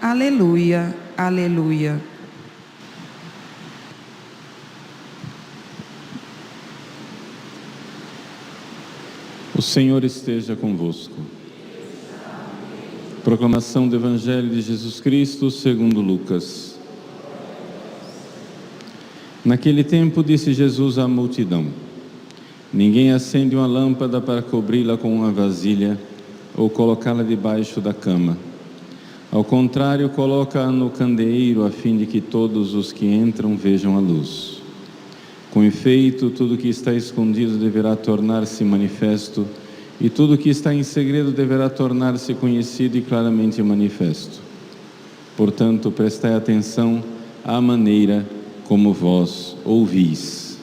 Aleluia, aleluia. O Senhor esteja convosco. Proclamação do Evangelho de Jesus Cristo segundo Lucas. Naquele tempo disse Jesus à multidão: ninguém acende uma lâmpada para cobri-la com uma vasilha ou colocá-la debaixo da cama. Ao contrário, coloca-a no candeeiro, a fim de que todos os que entram vejam a luz. Com efeito, tudo que está escondido deverá tornar-se manifesto, e tudo que está em segredo deverá tornar-se conhecido e claramente manifesto. Portanto, prestai atenção à maneira como vós ouvis.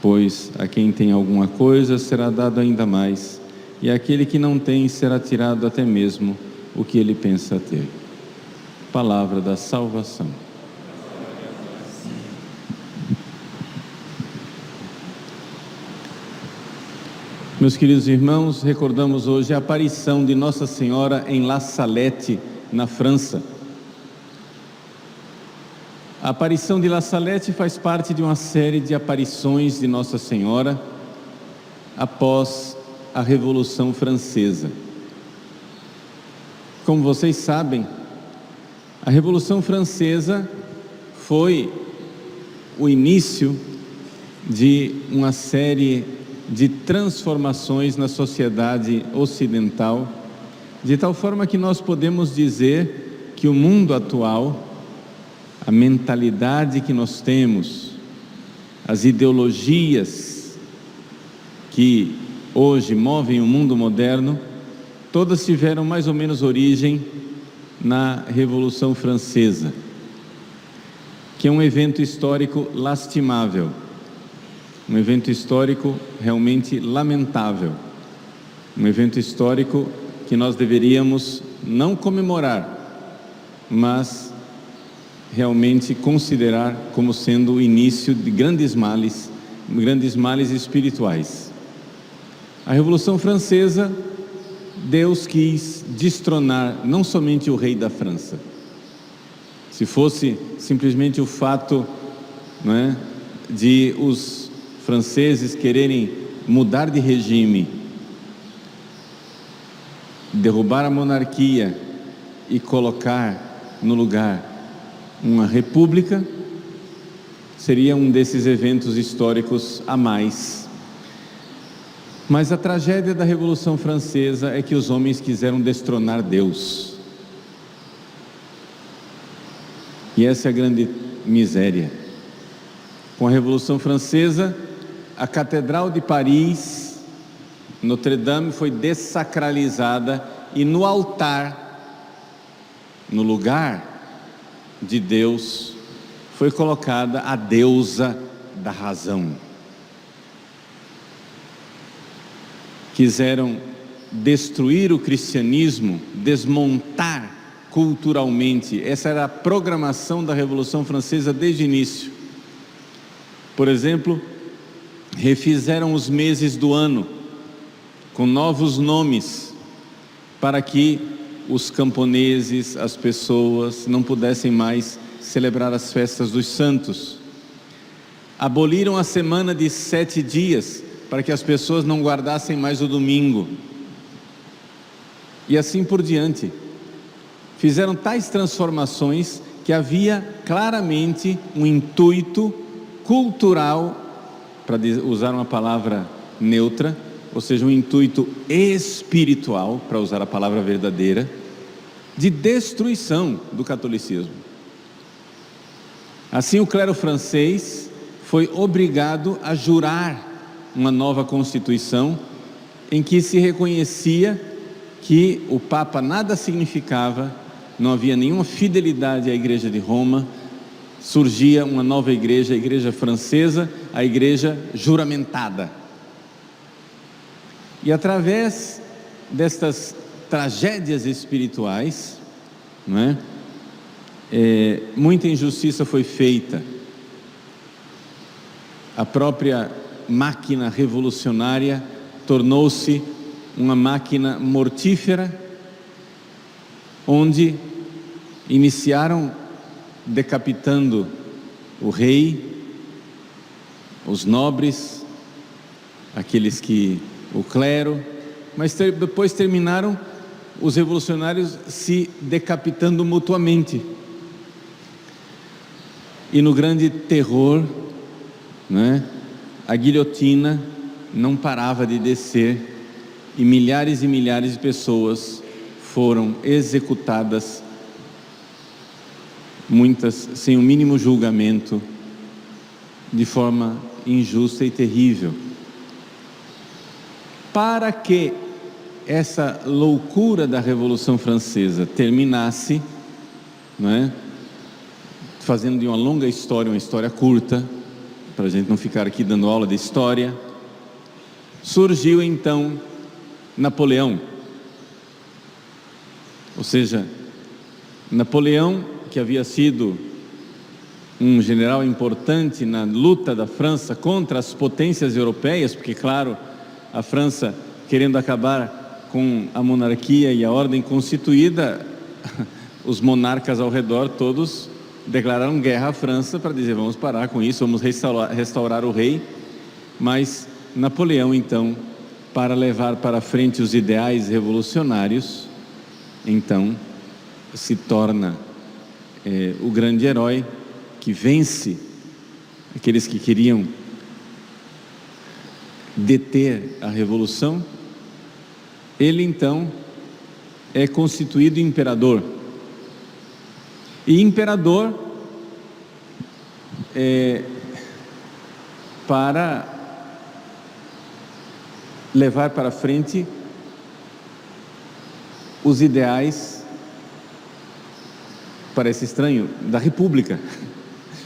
Pois a quem tem alguma coisa será dado ainda mais, e àquele que não tem será tirado até mesmo o que ele pensa ter. Palavra da salvação. Meus queridos irmãos, recordamos hoje a aparição de Nossa Senhora em La Salette, na França. A aparição de La Salette faz parte de uma série de aparições de Nossa Senhora após a Revolução Francesa. Como vocês sabem, a Revolução Francesa foi o início de uma série de transformações na sociedade ocidental, de tal forma que nós podemos dizer que o mundo atual, a mentalidade que nós temos, as ideologias que hoje movem o mundo moderno, todas tiveram mais ou menos origem na Revolução Francesa, que é um evento histórico lastimável, um evento histórico realmente lamentável, um evento histórico que nós deveríamos não comemorar, mas realmente considerar como sendo o início de grandes males espirituais. A Revolução Francesa, Deus quis destronar não somente o rei da França. Se fosse simplesmente o fato, não é, de os franceses quererem mudar de regime, derrubar a monarquia e colocar no lugar uma república, seria um desses eventos históricos a mais. Mas a tragédia da Revolução Francesa é que os homens quiseram destronar Deus. E essa é a grande miséria. Com a Revolução Francesa, a Catedral de Paris, Notre-Dame, foi dessacralizada e no altar, no lugar de Deus, foi colocada a deusa da razão. Quiseram destruir o cristianismo, desmontar culturalmente. Essa era a programação da Revolução Francesa desde o início. Por exemplo, refizeram os meses do ano com novos nomes para que os camponeses, as pessoas não pudessem mais celebrar as festas dos santos. Aboliram a semana de 7 dias para que as pessoas não guardassem mais o domingo. E assim por diante. Fizeram tais transformações que havia claramente um intuito cultural, para usar uma palavra neutra, ou seja, um intuito espiritual, para usar a palavra verdadeira, de destruição do catolicismo. Assim, o clero francês foi obrigado a jurar uma nova Constituição, em que se reconhecia que o Papa nada significava, não havia nenhuma fidelidade à Igreja de Roma. Surgia uma nova igreja, a Igreja Francesa, a Igreja juramentada. E através destas tragédias espirituais, não é? Muita injustiça foi feita. a própria máquina revolucionária tornou-se uma máquina mortífera, onde iniciaram decapitando o rei, os nobres, o clero, mas depois terminaram os revolucionários se decapitando mutuamente. E no grande terror, a guilhotina não parava de descer e milhares de pessoas foram executadas, muitas sem o mínimo julgamento, de forma injusta e terrível. Para que essa loucura da Revolução Francesa terminasse, fazendo de uma longa história uma história curta, para a gente não ficar aqui dando aula de história, surgiu então Napoleão. Ou seja, Napoleão, que havia sido um general importante na luta da França contra as potências europeias, porque claro, a França querendo acabar com a monarquia e a ordem constituída, os monarcas ao redor todos declararam guerra à França para dizer: vamos parar com isso, vamos restaurar o rei. Mas Napoleão, então, para levar para frente os ideais revolucionários, então se torna o grande herói que vence aqueles que queriam deter a revolução. Ele então é constituído imperador. E imperador para levar para frente os ideais, parece estranho, da república.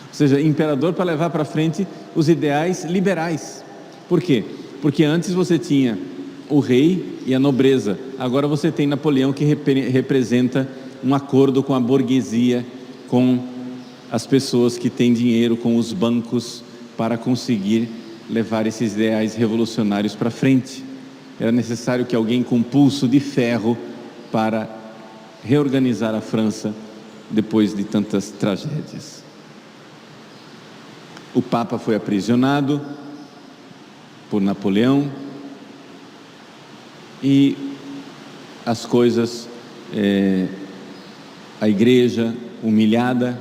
Ou seja, imperador para levar para frente os ideais liberais. Por quê? Porque antes você tinha o rei e a nobreza, agora você tem Napoleão, que representa um acordo com a burguesia, com as pessoas que têm dinheiro, com os bancos, para conseguir levar esses ideais revolucionários para frente. Era necessário que alguém com pulso de ferro para reorganizar a França depois de tantas tragédias. O Papa foi aprisionado por Napoleão e as coisas, a igreja humilhada,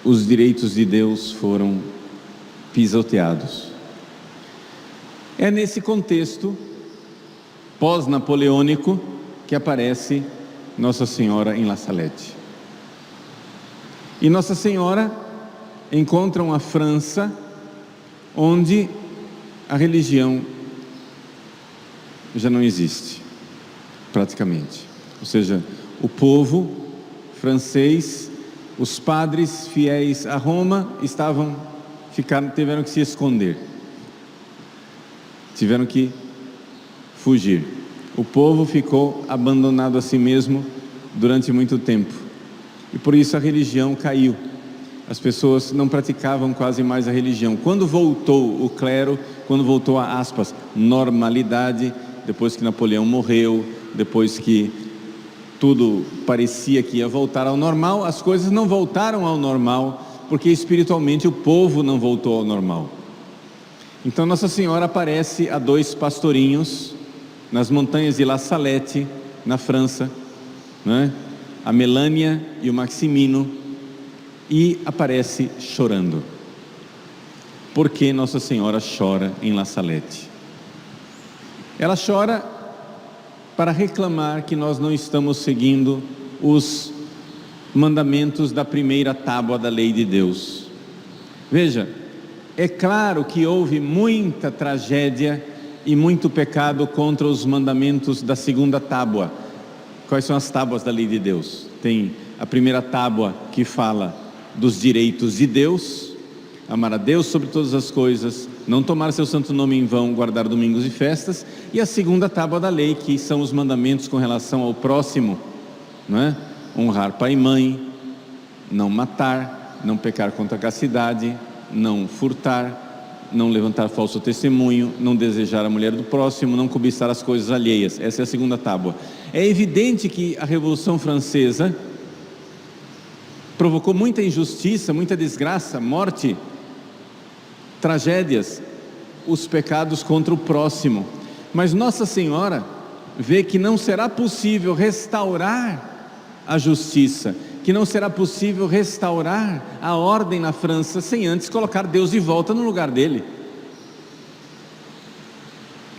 os direitos de Deus foram pisoteados. É nesse contexto pós-napoleônico que aparece Nossa Senhora em La Salette. E Nossa Senhora encontra uma França onde a religião já não existe, praticamente. Ou seja, o povo francês, os padres fiéis a Roma tiveram que se esconder, tiveram que fugir. O povo ficou abandonado a si mesmo durante muito tempo, e por isso a religião caiu. As pessoas não praticavam quase mais a religião. Quando voltou o clero, quando voltou a aspas, normalidade, depois que Napoleão morreu, depois que tudo parecia que ia voltar ao normal, as coisas não voltaram ao normal, porque espiritualmente o povo não voltou ao normal. Então Nossa Senhora aparece a dois pastorinhos nas montanhas de La Salette, na França, a Melânia e o Maximino, e aparece chorando. Por que Nossa Senhora chora em La Salette? Ela chora para reclamar que nós não estamos seguindo os mandamentos da primeira tábua da lei de Deus. Veja, é claro que houve muita tragédia e muito pecado contra os mandamentos da segunda tábua. Quais são as tábuas da lei de Deus? Tem a primeira tábua que fala dos direitos de Deus: amar a Deus sobre todas as coisas, não tomar seu santo nome em vão, guardar domingos e festas. E a segunda tábua da lei, que são os mandamentos com relação ao próximo, honrar pai e mãe, não matar, não pecar contra a castidade, não furtar, não levantar falso testemunho, não desejar a mulher do próximo, não cobiçar as coisas alheias. Essa é a segunda tábua. É evidente que a Revolução Francesa provocou muita injustiça, muita desgraça, morte, tragédias, os pecados contra o próximo. Mas Nossa Senhora vê que não será possível restaurar a justiça, que não será possível restaurar a ordem na França sem antes colocar Deus de volta no lugar dele.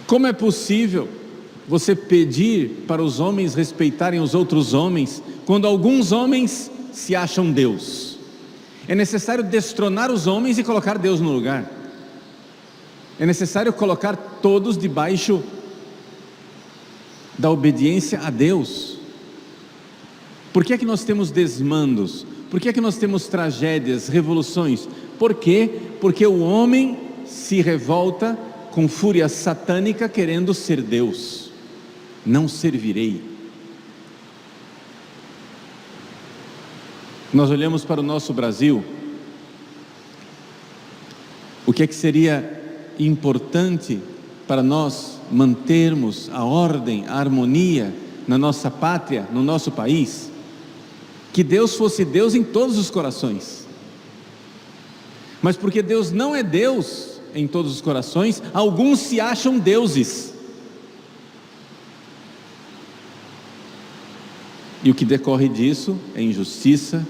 Como é possível você pedir para os homens respeitarem os outros homens, quando alguns homens se acham Deus? É necessário destronar os homens e colocar Deus no lugar. É necessário colocar todos debaixo da obediência a Deus. Por que é que nós temos desmandos? Por que é que nós temos tragédias, revoluções? Por quê? Porque o homem se revolta com fúria satânica querendo ser Deus. Não servirei. Nós olhamos para o nosso Brasil. O que é que seria importante para nós mantermos a ordem, a harmonia na nossa pátria, no nosso país? Que Deus fosse Deus em todos os corações. Mas porque Deus não é Deus em todos os corações, alguns se acham deuses. E o que decorre disso é injustiça,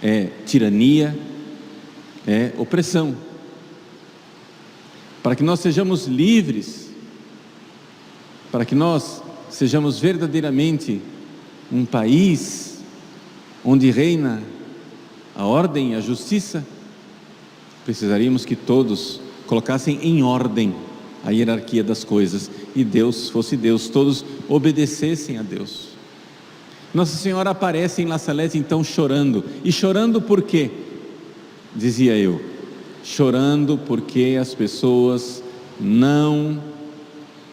é tirania, é opressão. Para que nós sejamos livres, para que nós sejamos verdadeiramente um país onde reina a ordem e a justiça, precisaríamos que todos colocassem em ordem a hierarquia das coisas, e Deus fosse Deus, todos obedecessem a Deus. Nossa Senhora aparece em La Salette então chorando, e chorando por quê? Dizia eu, chorando porque as pessoas não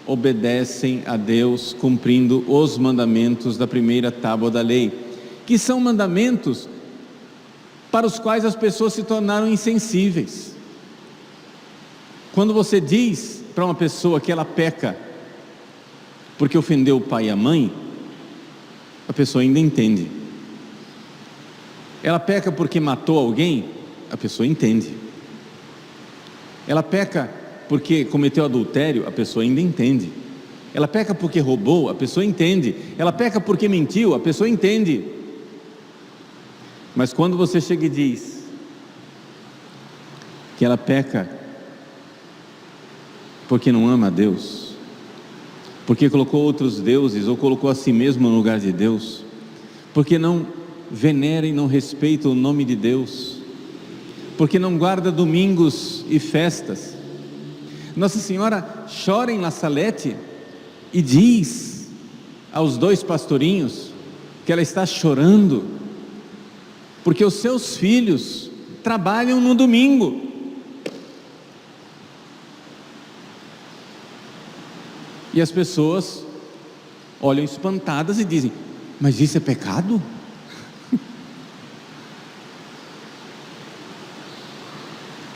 obedecem a Deus, cumprindo os mandamentos da primeira tábua da lei, que são mandamentos para os quais as pessoas se tornaram insensíveis. Quando você diz para uma pessoa que ela peca porque ofendeu o pai e a mãe, a pessoa ainda entende. Ela peca porque matou alguém, a pessoa entende. Ela peca porque cometeu adultério, a pessoa ainda entende. Ela peca porque roubou, a pessoa entende. Ela peca porque mentiu, a pessoa entende. Mas quando você chega e diz que ela peca porque não ama a Deus, porque colocou outros deuses, ou colocou a si mesmo no lugar de Deus, porque não venera e não respeita o nome de Deus, porque não guarda domingos e festas, Nossa Senhora chora em La Salette e diz aos dois pastorinhos que ela está chorando porque os seus filhos trabalham no domingo. E as pessoas olham espantadas e dizem: mas isso é pecado?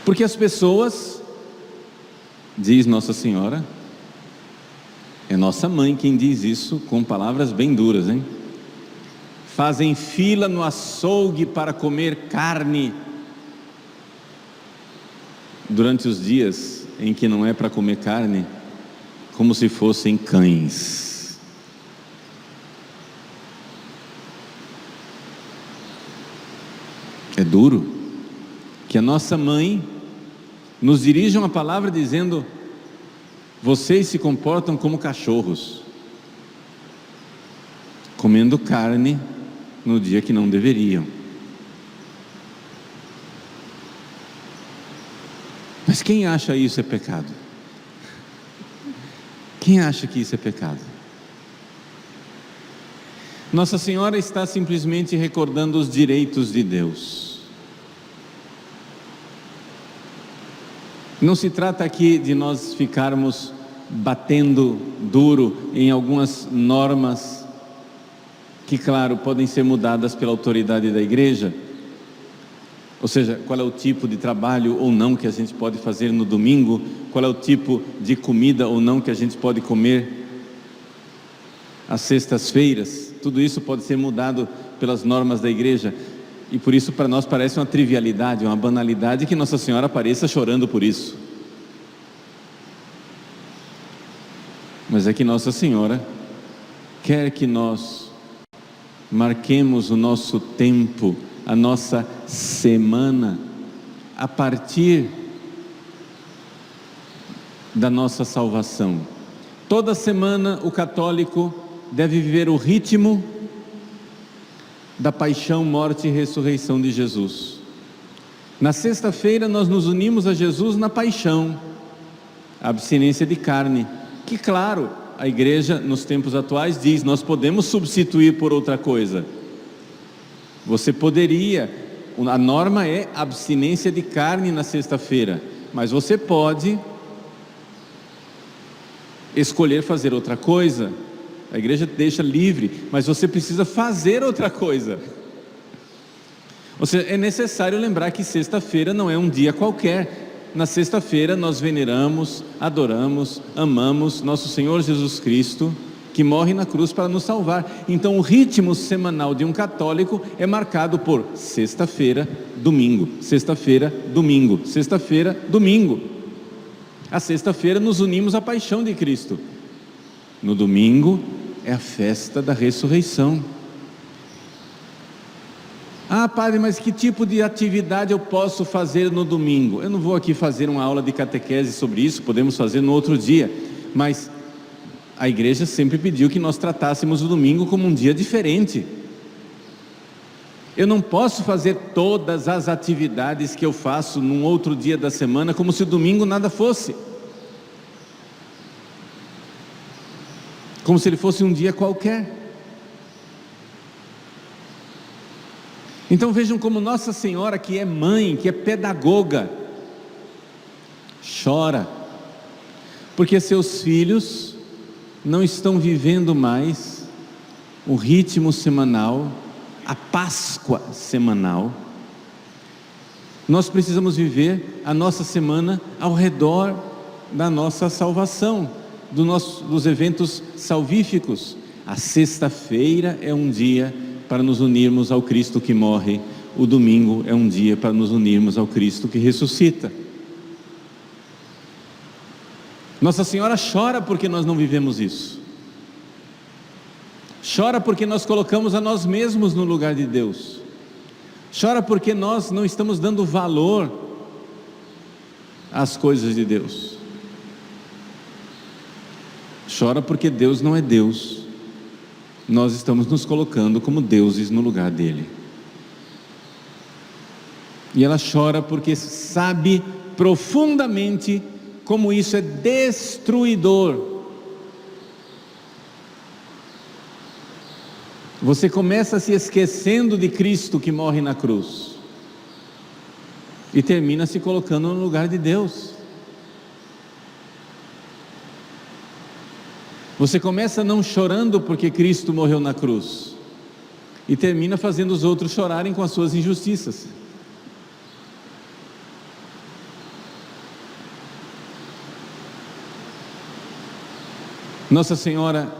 Porque as pessoas, diz Nossa Senhora, é nossa mãe quem diz isso com palavras bem duras, hein? Fazem fila no açougue para comer carne durante os dias em que não é para comer carne, como se fossem cães. É duro que a nossa mãe nos dirija uma palavra dizendo: vocês se comportam como cachorros, comendo carne no dia que não deveriam. Mas quem acha isso é pecado? Quem acha que isso é pecado? Nossa Senhora está simplesmente recordando os direitos de Deus. Não se trata aqui de nós ficarmos batendo duro em algumas normas que, claro, podem ser mudadas pela autoridade da igreja, Ou seja, qual é o tipo de trabalho ou não que a gente pode fazer no domingo, qual é o tipo de comida ou não que a gente pode comer às sextas-feiras. Tudo isso pode ser mudado pelas normas da igreja, e por isso para nós parece uma trivialidade, uma banalidade que Nossa Senhora apareça chorando por isso. Mas é que Nossa Senhora quer que nós marquemos o nosso tempo, a nossa semana, a partir da nossa salvação. Toda semana o católico deve viver o ritmo da paixão, morte e ressurreição de Jesus. Na sexta-feira nós nos unimos a Jesus na paixão, a abstinência de carne, que claro, a igreja nos tempos atuais diz, nós podemos substituir por outra coisa. Você poderia, a norma é abstinência de carne na sexta-feira, mas você pode escolher fazer outra coisa. A igreja deixa livre, mas você precisa fazer outra coisa. Ou seja, é necessário lembrar que sexta-feira não é um dia qualquer. Na sexta-feira nós veneramos, adoramos, amamos nosso Senhor Jesus Cristo, que morre na cruz para nos salvar. Então o ritmo semanal de um católico é marcado por sexta-feira, domingo, sexta-feira, domingo, sexta-feira, domingo. A sexta-feira nos unimos à paixão de Cristo. No domingo é a festa da ressurreição. Ah, padre, mas que tipo de atividade eu posso fazer no domingo? Eu não vou aqui fazer uma aula de catequese sobre isso, podemos fazer no outro dia, mas a igreja sempre pediu que nós tratássemos o domingo como um dia diferente. Eu não posso fazer todas as atividades que eu faço num outro dia da semana como se o domingo nada fosse, como se ele fosse um dia qualquer. Então vejam como Nossa Senhora, que é mãe, que é pedagoga, chora, porque seus filhos não estão vivendo mais o ritmo semanal, a Páscoa semanal. Nós precisamos viver a nossa semana ao redor da nossa salvação, dos eventos salvíficos. A sexta-feira é um dia para nos unirmos ao Cristo que morre, o domingo é um dia para nos unirmos ao Cristo que ressuscita. Nossa Senhora chora porque nós não vivemos isso, chora porque nós colocamos a nós mesmos no lugar de Deus, chora porque nós não estamos dando valor às coisas de Deus, chora porque Deus não é Deus, nós estamos nos colocando como deuses no lugar dele. E ela chora porque sabe profundamente como isso é destruidor. Você começa se esquecendo de Cristo que morre na cruz e termina se colocando no lugar de Deus. Você começa não chorando porque Cristo morreu na cruz e termina fazendo os outros chorarem com as suas injustiças. Nossa Senhora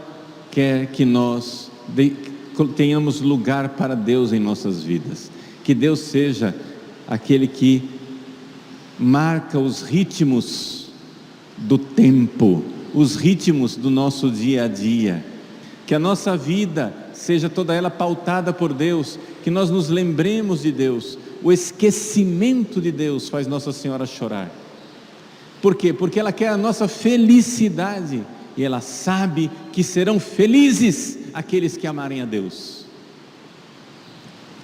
quer que nós tenhamos lugar para Deus em nossas vidas, que Deus seja aquele que marca os ritmos do tempo, os ritmos do nosso dia a dia, que a nossa vida seja toda ela pautada por Deus, que nós nos lembremos de Deus. O esquecimento de Deus faz Nossa Senhora chorar. Por quê? Porque ela quer a nossa felicidade, e ela sabe que serão felizes aqueles que amarem a Deus.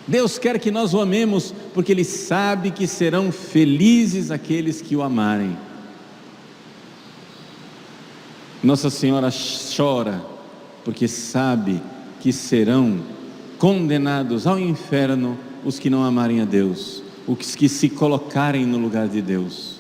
Deus quer que nós o amemos, porque Ele sabe que serão felizes aqueles que o amarem. Nossa Senhora chora, porque sabe que serão condenados ao inferno os que não amarem a Deus, os que se colocarem no lugar de Deus.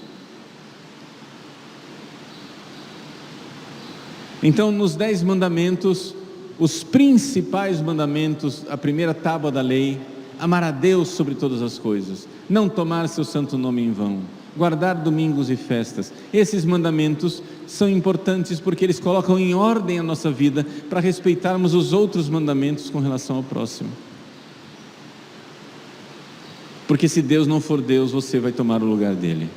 Então, nos 10 mandamentos, os principais mandamentos, a primeira tábua da lei, amar a Deus sobre todas as coisas, não tomar seu santo nome em vão, guardar domingos e festas. Esses mandamentos são importantes porque eles colocam em ordem a nossa vida para respeitarmos os outros mandamentos com relação ao próximo. Porque se Deus não for Deus, você vai tomar o lugar dele.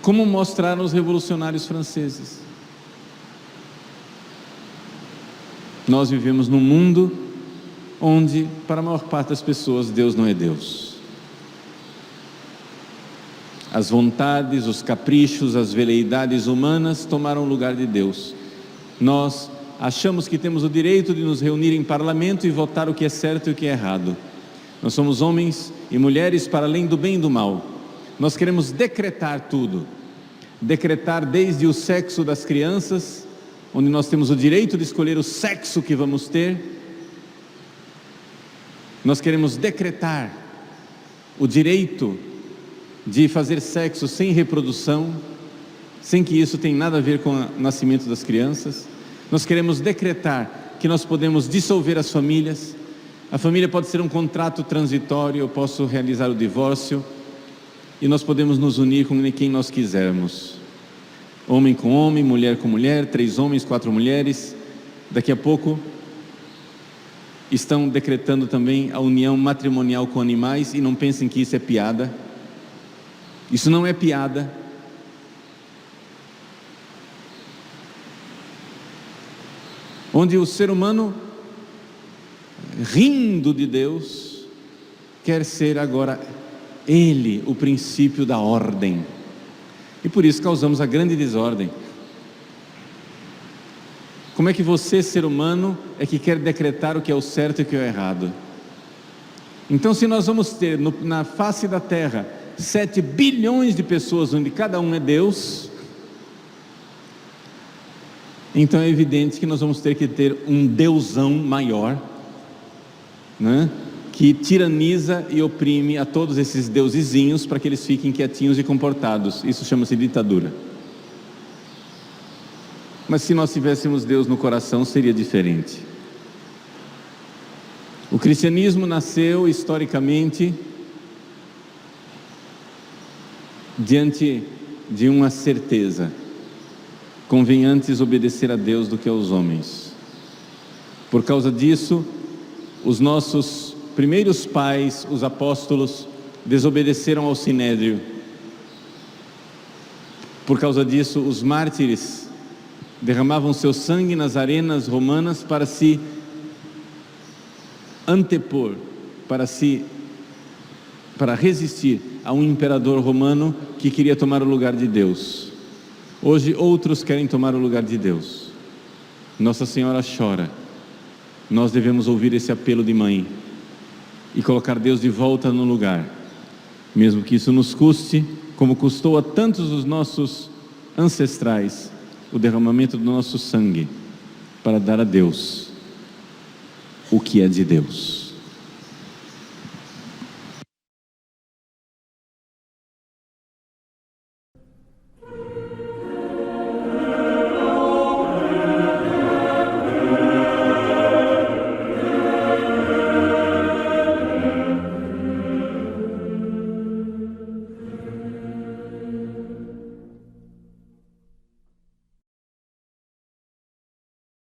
Como mostraram os revolucionários franceses. Nós vivemos num mundo onde, para a maior parte das pessoas, Deus não é Deus. As vontades, os caprichos, as veleidades humanas tomaram o lugar de Deus. Nós achamos que temos o direito de nos reunir em parlamento e votar o que é certo e o que é errado. Nós somos homens e mulheres para além do bem e do mal. Nós queremos decretar tudo. Decretar desde o sexo das crianças, onde nós temos o direito de escolher o sexo que vamos ter. Nós queremos decretar o direito de fazer sexo sem reprodução, sem que isso tenha nada a ver com o nascimento das crianças. Nós queremos decretar que nós podemos dissolver as famílias. A família pode ser um contrato transitório, eu posso realizar o divórcio, e nós podemos nos unir com quem nós quisermos. Homem com homem, mulher com mulher, 3 homens, 4 mulheres. Daqui a pouco estão decretando também a união matrimonial com animais, e não pensem que isso é piada. Isso não é piada. Onde o ser humano, rindo de Deus, quer ser agora ele o princípio da ordem, e por isso causamos a grande desordem. Como é que você, ser humano, é que quer decretar o que é o certo e o que é o errado? Então, se nós vamos ter na face da terra 7 bilhões de pessoas, onde cada um é Deus, então é evidente que nós vamos ter que ter um deusão maior, né? Que tiraniza e oprime a todos esses deusezinhos para que eles fiquem quietinhos e comportados. Isso chama-se ditadura. Mas se nós tivéssemos Deus no coração, seria diferente. O cristianismo nasceu historicamente diante de uma certeza: convém antes obedecer a Deus do que aos homens. Por causa disso, os nossos primeiros pais, os apóstolos, desobedeceram ao sinédrio. Por causa disso, os mártires derramavam seu sangue nas arenas romanas para se antepor, para resistir a um imperador romano que queria tomar o lugar de Deus. Hoje outros querem tomar o lugar de Deus. Nossa Senhora chora. Nós devemos ouvir esse apelo de mãe e colocar Deus de volta no lugar, mesmo que isso nos custe, como custou a tantos dos nossos ancestrais, o derramamento do nosso sangue, para dar a Deus o que é de Deus.